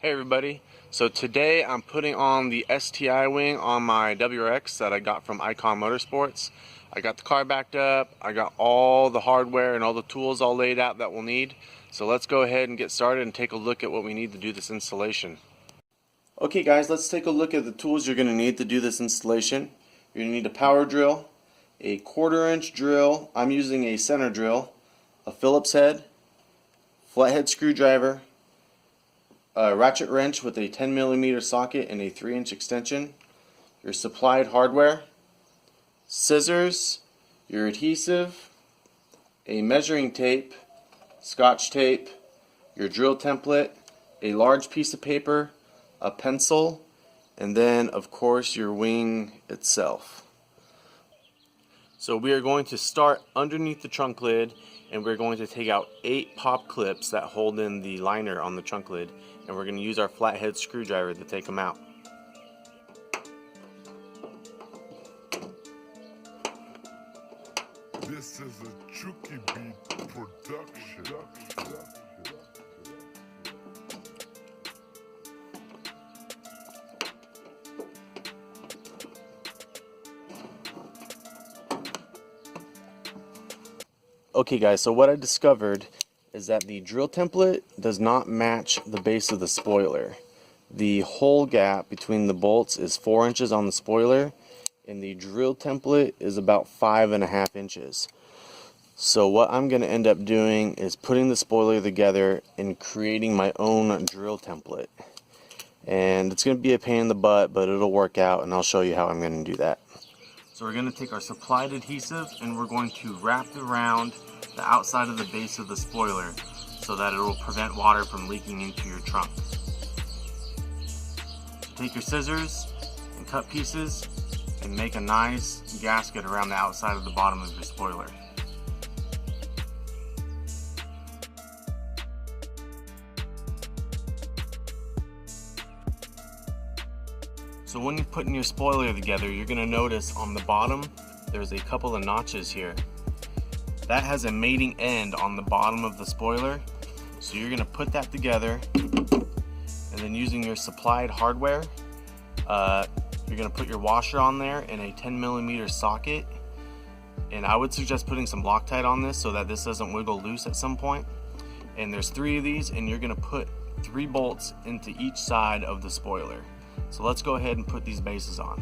Hey everybody, so today I'm putting on the STI wing on my WRX that I got from Ikon Motorsports. I got the car backed up, I got all the hardware and all the tools all laid out that we'll need. So let's go ahead and get started and take a look at what we need to do this installation. Okay guys, let's take a look at the tools you're going to need to do this installation. You're going to need a power drill, a 1/4-inch drill, I'm using a center drill, a Phillips head, flathead screwdriver, a ratchet wrench with a 10mm socket and a 3-inch extension, your supplied hardware, scissors, your adhesive, a measuring tape, scotch tape, your drill template, a large piece of paper, a pencil, and then of course your wing itself. So we are going to start underneath the trunk lid, and we're going to take out 8 pop clips that hold in the liner on the trunk lid, and we're going to use our flathead screwdriver to take them out. This is a Chucky Beat production. Okay guys, so what I discovered is that the drill template does not match the base of the spoiler. The hole gap between the bolts is 4 inches on the spoiler, and the drill template is about 5.5 inches. So what I'm going to end up doing is putting the spoiler together and creating my own drill template. And it's going to be a pain in the butt, but it'll work out, and I'll show you how I'm going to do that. So we're going to take our supplied adhesive and we're going to wrap it around the outside of the base of the spoiler so that it will prevent water from leaking into your trunk. Take your scissors and cut pieces and make a nice gasket around the outside of the bottom of your spoiler. So when you're putting your spoiler together, you're going to notice on the bottom there's a couple of notches here. That has a mating end on the bottom of the spoiler. So you're going to put that together, and then using your supplied hardware, you're going to put your washer on there and a 10mm socket. And I would suggest putting some Loctite on this so that this doesn't wiggle loose at some point. And there's 3 of these, and you're going to put 3 bolts into each side of the spoiler. So let's go ahead and put these bases on.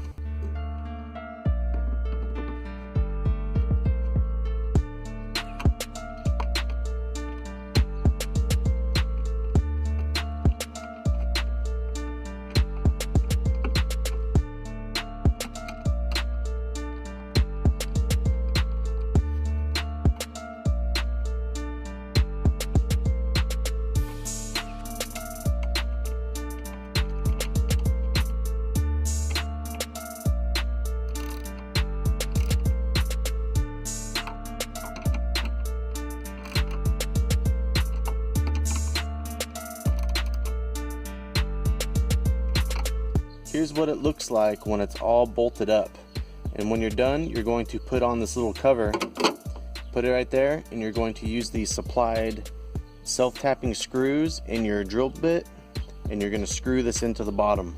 Here's what it looks like when it's all bolted up. And when you're done, you're going to put on this little cover, put it right there, and you're going to use these supplied self-tapping screws in your drill bit, and you're going to screw this into the bottom.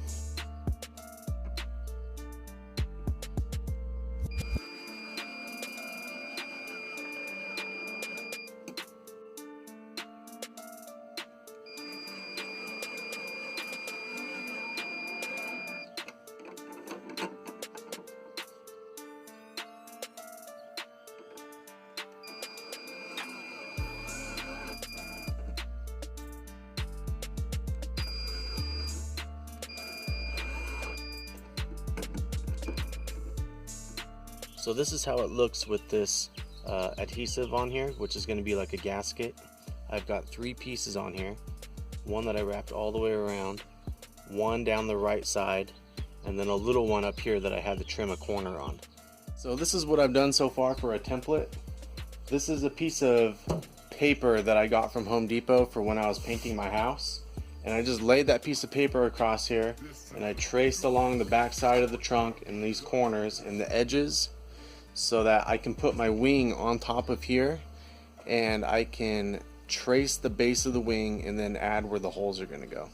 So this is how it looks with this adhesive on here, which is going to be like a gasket. I've got 3 pieces on here, one that I wrapped all the way around, one down the right side, and then a little one up here that I had to trim a corner on. So this is what I've done so far for a template. This is a piece of paper that I got from Home Depot for when I was painting my house. And I just laid that piece of paper across here, and I traced along the back side of the trunk and these corners and the edges so that I can put my wing on top of here, and I can trace the base of the wing and then add where the holes are going to go.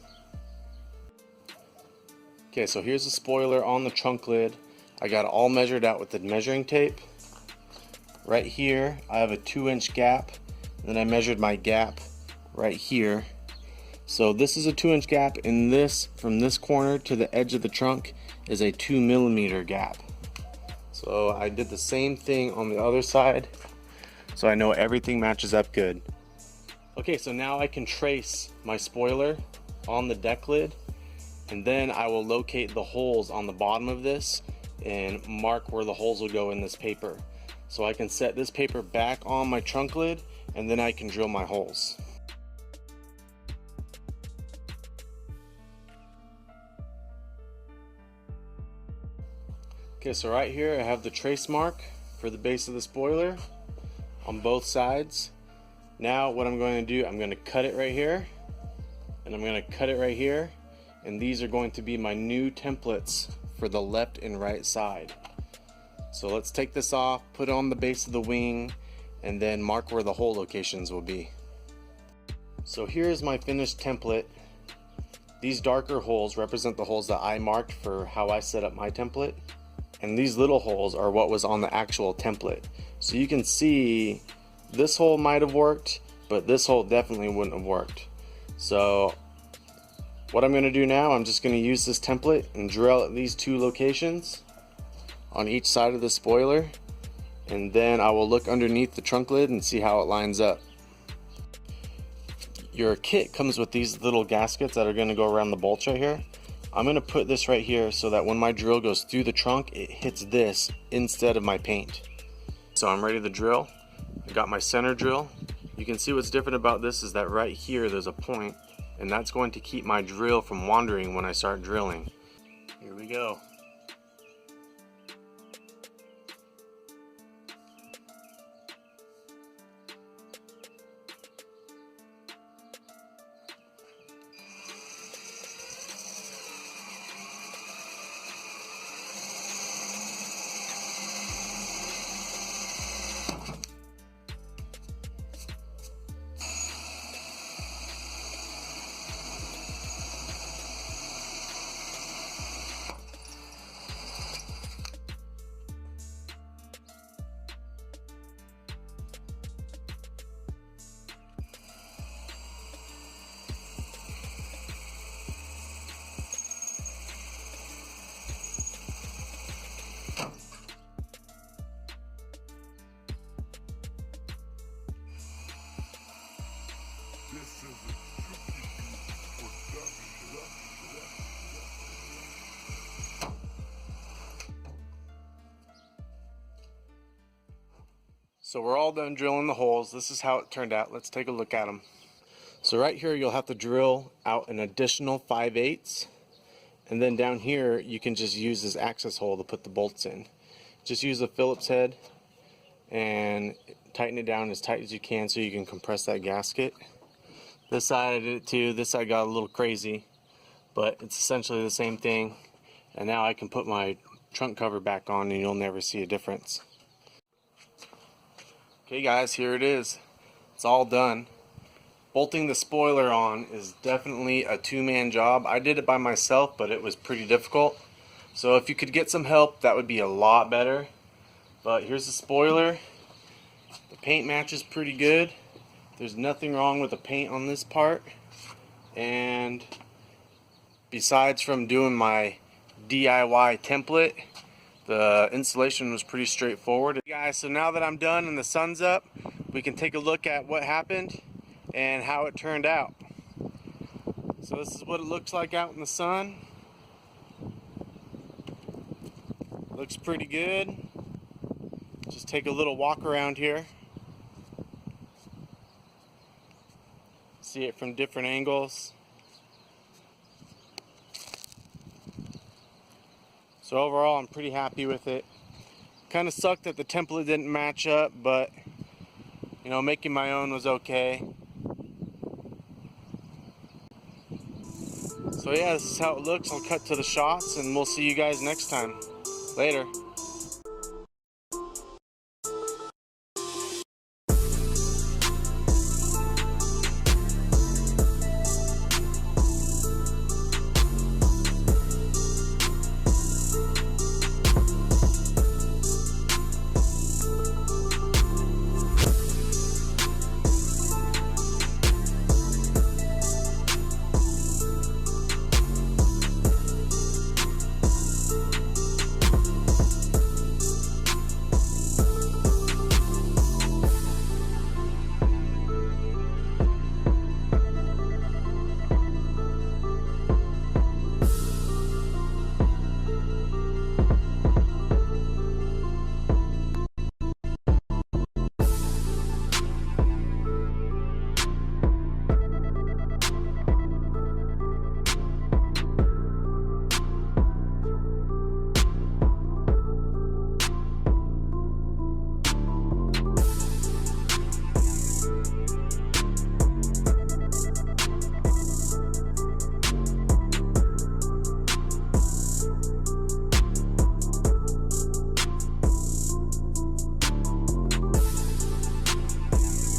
Okay, so here's the spoiler on the trunk lid. I got it all measured out with the measuring tape. Right here, I have a 2-inch gap, and then I measured my gap right here. So this is a 2-inch gap, and this, from this corner to the edge of the trunk, is a 2mm gap. So I did the same thing on the other side, so I know everything matches up good. Okay, so now I can trace my spoiler on the deck lid, and then I will locate the holes on the bottom of this and mark where the holes will go in this paper. So I can set this paper back on my trunk lid, and then I can drill my holes. Okay, so right here I have the trace mark for the base of the spoiler on both sides. Now what I'm going to do, I'm going to cut it right here, and I'm going to cut it right here, and these are going to be my new templates for the left and right side. So let's take this off, put it on the base of the wing, and then mark where the hole locations will be. So here's my finished template. These darker holes represent the holes that I marked for how I set up my template, and these little holes are what was on the actual template. So you can see this hole might have worked, but this hole definitely wouldn't have worked. So what I'm going to do now, I'm just going to use this template and drill at these 2 locations on each side of the spoiler, and then I will look underneath the trunk lid and see how it lines up. Your kit comes with these little gaskets that are going to go around the bolts right here. I'm going to put this right here so that when my drill goes through the trunk, it hits this instead of my paint. So I'm ready to drill. I got my center drill. You can see what's different about this is that right here there's a point, and that's going to keep my drill from wandering when I start drilling. Here we go. This is a So we're all done drilling the holes. This is how it turned out. Let's take a look at them. So right here you'll have to drill out an additional 5/8, and then down here you can just use this access hole to put the bolts in. Just use a Phillips head and tighten it down as tight as you can so you can compress that gasket. This side I did it too. This side got a little crazy, but it's essentially the same thing. And now I can put my trunk cover back on and you'll never see a difference. Okay guys, here it is. It's all done. Bolting the spoiler on is definitely a 2-man job. I did it by myself, but it was pretty difficult. So if you could get some help, that would be a lot better. But here's the spoiler. The paint matches pretty good. There's nothing wrong with the paint on this part. And besides from doing my DIY template, the installation was pretty straightforward. Guys, so now that I'm done and the sun's up, we can take a look at what happened and how it turned out. So this is what it looks like out in the sun. Looks pretty good. Just take a little walk around here. See it from different angles. So overall, I'm pretty happy with it. Kind of sucked that the template didn't match up, but you know, making my own was okay. So yeah, this is how it looks. I'll cut to the shots and we'll see you guys next time. Later.